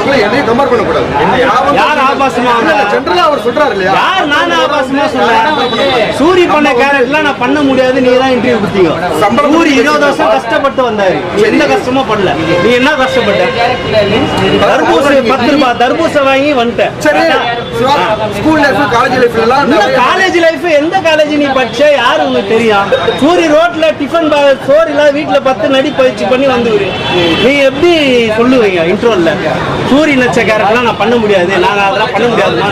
சொல்றவங்களை என்னையும் கம்பேர் பண்ண கூடாது. யார் ஆபாசமா ஜெனரலா அவர் சொல்றாரு இல்லையா? யார் நான் ஆபாசமா சொல்றேன்? சூரி பண்ண கேரக்டர்லாம் நான் பண்ண முடியாது. நீங்க தான் இன்டர்வியூ கொடுத்தீங்க. சூரி 20 வருஷம் கஷ்டப்பட்டு வந்தாரு. எந்த கஷ்டமும் பண்ணல. நீ என்ன கஷ்டப்பட்ட? தர்பூச 10 ரூபாய் தர்பூச வாங்கி வந்துட்டேன். சரி, ஸ்கூல் லைஃப் காலேஜ் லைஃப்ல எல்லாம் காலேஜ் லைஃப் எந்த காலேஜ் நீ படிச்ச யாரு உங்களுக்கு தெரியும்? சூரி ரோட்ல டிஃபன் சோறு இல்ல வீட்டுல 10 நடி பயிற்சி பண்ணி வந்துரு. நீ எப்படி சொல்லுவீங்க இன்ட்ரோல்ல சூரி நச்ச கேரக்டர்லாம் நான் பண்ண முடியாது, நாங்க அதெல்லாம் பண்ண முடியாதுமா?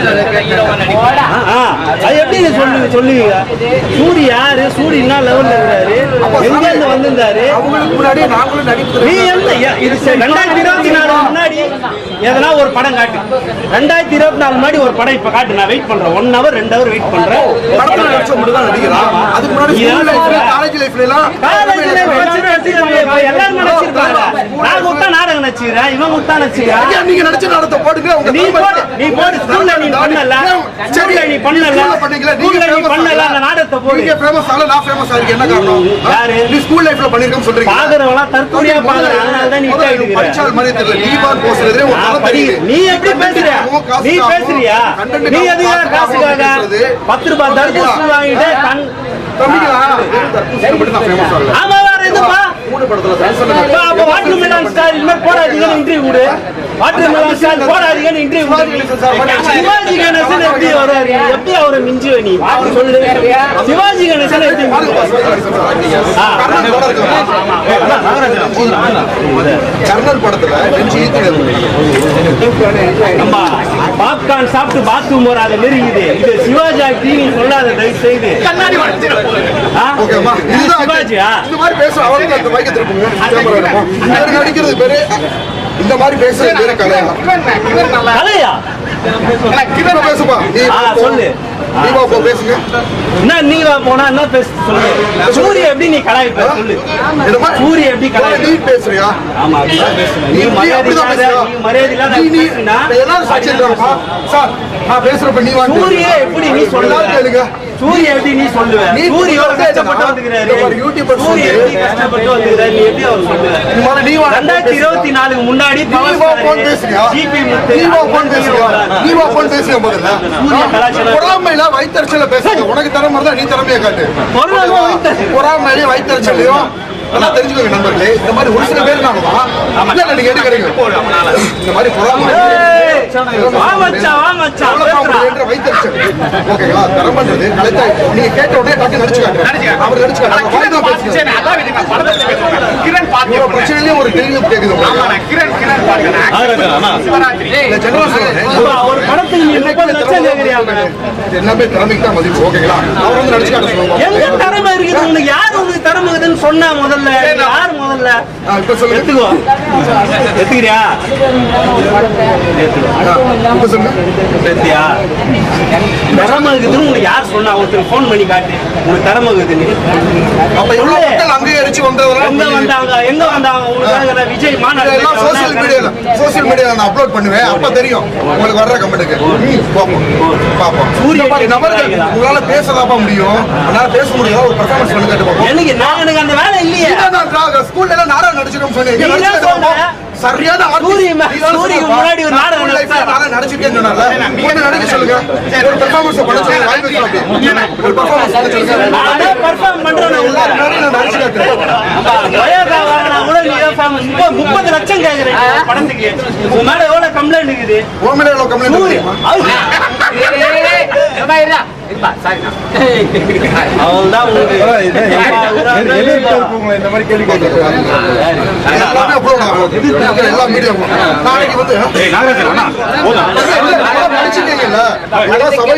அது எப்படி நீ சொல்லுவீங்க? சூரி யாரு? சூரி என்ன லெவல்ல இருக்காரு? எங்க இருந்து வந்திருந்தாரு? நீ எந்த 2024 முன்னாடி எதனா ஒரு படம் காட்டு. 2024 முன்னாடி ஒரு படம் இப்ப காட்டு. நான் வெயிட் பண்றேன். 1 hour 2 hour வெயிட் பண்றேன். எல்லாரும் நடிச்சிருக்காங்க. நான் விட்டா நாடகம் நடிச்சுக்கிறேன், இவன் விட்டா நடிச்சுக்கிறேன். நீங்க நடிச்ச நாடகத்தை போடுங்க. நீ போடு. ஸ்கூல்ல நீ பண்ணல, ஸ்கூல்ல நீ பண்ணல, ஸ்கூல்ல நீ பண்ணல. அந்த நாடகத்தை போடு. நீங்க ஃபேமஸ் ஆல நான் ஃபேமஸ் ஆயிருக்கு. என்ன காரணம்? யாரு? நீ ஸ்கூல் லைஃப்ல பண்ணிருக்கேன்னு சொல்றீங்க. பாக்குறவங்களா தற்கொலையா பாக்குறாங்க. அதனால தான் நீ இட்டாயிடுற. படிச்சால் மாதிரி தெரியல. நீ பார் போறதே ஒரு தலை தெரியுது. நீ எப்படி பேசுற? நீ பேசுறியா? நீ எதுக்கு காசுக்காக 10 ரூபாய் தர்பூசணி வாங்கிட்டு தம்பிங்களா தர்பூசணி மட்டும் தான் ஃபேமஸ் ஆகல. ஆமா வேற எதுப்பா? மூணு படத்துல ஃபேன்ஸ் அப்ப வாட்டர் மெலன் ஸ்டார் இல்ல போடாதீங்கன்னு இன்டர்வியூ கொடு. வாட்டர் மெலன் ஸ்டார் போடாதீங்கன்னு இன்டர்வியூ கொடு. சிவாஜி கணேசன் எப்படி வராரு? எப்படி அவரை மிஞ்சுவ நீ சொல்லு. சிவாஜி கணேசன் எப்படி கர்னல் படத்துல நம்ம பாப்கார்ன் சாப்பிட்டு பாத்ரூம் வராத மாரி இது சிவாஜி ஆக்டிங் சொல்லாத தயவு செய்து. கண்ணாடி சிவாஜியா இந்த மாதிரி பேச அவருக்கு அந்த மைக்க திருப்புங்க. நடிக்கிறது பேரு இந்த மாதிரி பேசுறது பேரு கலையா? பேசுப்பா சொல்லு. பேசுங்க. என்ன நீ வா போனா என்ன பேச சொல்லு. சூரிய எப்படி நீ கலாய்ப்ப சொல்லு. சூரிய எப்படி கலாய்ப்ப? நீ பேசுறியா? ஆமா நீ மரியாதை இல்லாத எல்லாரும் சாட்சியம்ப்பா. சார் நான் பேசுறப்ப நீ வா. சூரிய எப்படி நீ சொல்லுவ? கேளுங்க. சூரிய எப்படி நீ சொல்லுவ? சூரிய கஷ்டப்பட்டு வந்துக்கிறாரு. யூடியூபர் சூரிய எப்படி கஷ்டப்பட்டு வந்துக்கிறாரு? நீ எப்படி அவர் சொல்லுவ? நீ 2024 முன்னாடி போன் பேசுறியா? ஜிபி முத்து நீ போன் பேசுறியா? நீ போன் பேசுறியா? முதல்ல சூரிய கலாச்சாரம் பொறாமையில வைத்தறிச்சல பேசுங்க. உனக்கு திறமை இருந்தா நீ திறமையை காட்டு. பொறாமையில வைத்தறிச்சலையும் நான் தெரிஞ்சுக்கோங்க நண்பர்களே. இந்த மாதிரி ஒரு சில பேர் இல்ல நீங்க எடுக்கிறீங்க. இந்த மாதிரி பொறாமை வைத்தறிச்சல் ஓகேங்களா? தரம் பண்றது கலைத்தா நீங்க கேட்ட உடனே டாக்டர் நடிச்சு காட்டுறேன். அவர் நடிச்சு பிரச்சனையிலேயே ஒரு கேள்வி கேட்குது. ஒரு படத்துக்கு நீ 30 லட்சம் கேக்குறியாங்க. எல்லாமே திறமைக்கு தான் மதிப்பு. ஓகேங்களா? அவர் வந்து நடிச்சு காட்ட சொல்லுவாங்க. எங்க திறமை இருக்குது உங்களுக்கு? யார் உங்களுக்கு திறமை இருக்குதுன்னு சொன்னா முதல்ல? யார் முதல்ல? இப்ப சொல்லுங்க. எடுத்துக்கோ. எடுத்துக்கிறியா? இப்ப சொல்லுங்க. எடுத்தியா? திறமை இருக்குதுன்னு உங்களுக்கு யார் சொன்னா? ஒருத்தர் போன் பண்ணி காட்டு உங்களுக்கு திறமை இருக்குதுன்னு. அப்ப எவ்வளவு மக்கள் அங்கீகரிச்சு வந்தவங்க எங்க வந்தாங்க? எங்க வந்தாங்க? உங்களுக்கு விஜய் மாநாடு எல்லாம் சோசியல் மீடியால நான் அப்லோட் பண்ணுவேன். அப்ப தெரியும் உங்களுக்கு வர்ற கமெண்ட்டுக்கு. பாப்போம். சூரிய நபர்கள் உங்களால பேசதாப்பா முடியும். உங்களால பேச முடியும். ஒரு பெர்ஃபார்மன்ஸ் பண்ணி காட்டு பாப்போம். எனக்கு அந்த வேலை இல்லையே. நான் ஸ்கூல்ல எல்லாம் நாடகம் நடிச்சிருக்கேன் சொன்னீங்க. சரியான சூரிய முன்னாடி ஒரு நாடகம் நடிச்சிருக்கேன்னு சொன்னால நடிக்க சொல்லுங்க. ஒரு பெர்ஃபார்மன்ஸ் பண்ண சொல்லுங்க. வாய்ப்பு ஒரு பெர்ஃபார்மன்ஸ் பண்ண சொல்லுங்க. நானே பெர்ஃபார்ம் பண்றேன். நான் நடிச்சு காட்டுறேன். 30 லட்சம் கேக்குறேன் படத்துக்கு. உன் மேல எவ்வளவு கம்ப்ளைண்ட் இருக்குது? உன் மேல எவ்வளவு கம்ப்ளைண்ட் இருக்கு? அவள்தான் இந்த மாதிரி கேள்வி கேட்கறாங்க. எல்லா மீடியா நாளைக்கு வந்து நடிச்சிருக்கீங்கல்ல சபை